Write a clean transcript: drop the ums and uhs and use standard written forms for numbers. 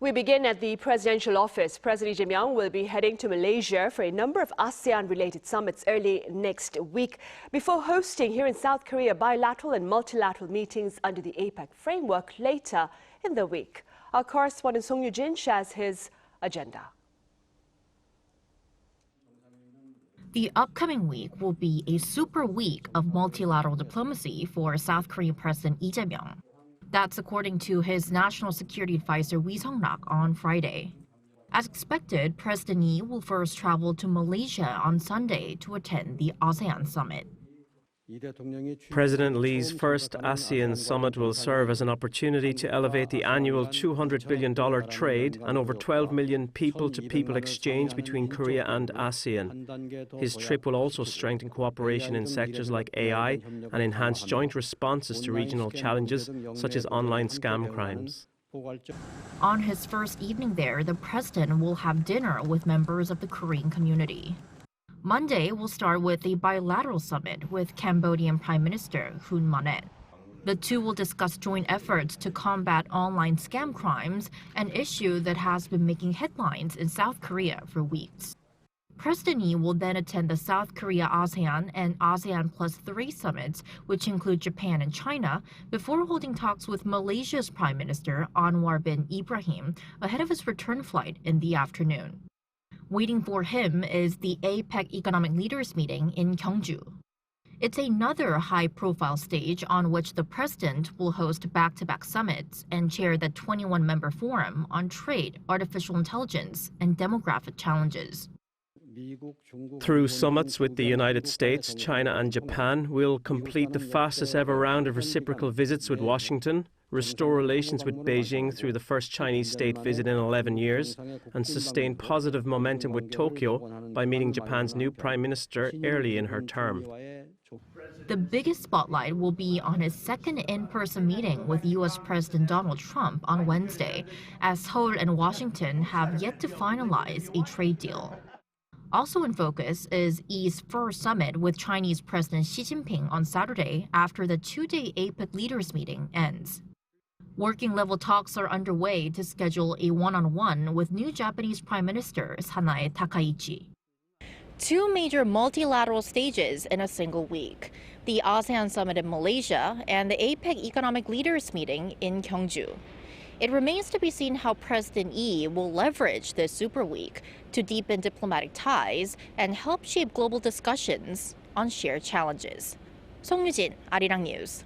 We begin at the presidential office. President Lee Jae Myung will be heading to Malaysia for a number of ASEAN-related summits early next week before hosting here in South Korea bilateral and multilateral meetings under the APEC framework later in the week. Our correspondent Song Yoo-jin shares his agenda. The upcoming week will be a super week of multilateral diplomacy for South Korean President Lee Jae Myung. That's according to his national security advisor Sung-lac on Friday. As expected, President Lee will first travel to Malaysia on Sunday to attend the ASEAN Summit. President Lee's first ASEAN Summit will serve as an opportunity to elevate the annual $200 billion trade and over 12 million people-to-people exchange between Korea and ASEAN. His trip will also strengthen cooperation in sectors like AI and enhance joint responses to regional challenges such as online scam crimes. On his first evening there, the president will have dinner with members of the Korean community. Monday will start with a bilateral summit with Cambodian Prime Minister Hun Manet. The two will discuss joint efforts to combat online scam crimes, an issue that has been making headlines in South Korea for weeks. President Lee will then attend the South Korea ASEAN and ASEAN Plus 3 summits, which include Japan and China, before holding talks with Malaysia's Prime Minister Anwar bin Ibrahim ahead of his return flight in the afternoon. Waiting for him is the APEC Economic Leaders meeting in Gyeongju. It's another high-profile stage on which the president will host back-to-back summits and chair the 21-member forum on trade, artificial intelligence, and demographic challenges. Through summits with the United States, China and Japan, we'll complete the fastest ever round of reciprocal visits with Washington, restore relations with Beijing through the first Chinese state visit in 11 years, and sustain positive momentum with Tokyo by meeting Japan's new prime minister early in her term. The biggest spotlight will be on his second in-person meeting with U.S. President Donald Trump on Wednesday, as Seoul and Washington have yet to finalize a trade deal. Also in focus is Lee's first summit with Chinese President Xi Jinping on Saturday after the two-day APEC leaders meeting ends. Working-level talks are underway to schedule a one-on-one with new Japanese Prime Minister Sanae Takaichi. Two major multilateral stages in a single week: the ASEAN Summit in Malaysia and the APEC Economic Leaders meeting in Gyeongju. It remains to be seen how President Lee will leverage this super week to deepen diplomatic ties and help shape global discussions on shared challenges. Song Yoo-jin, Arirang News.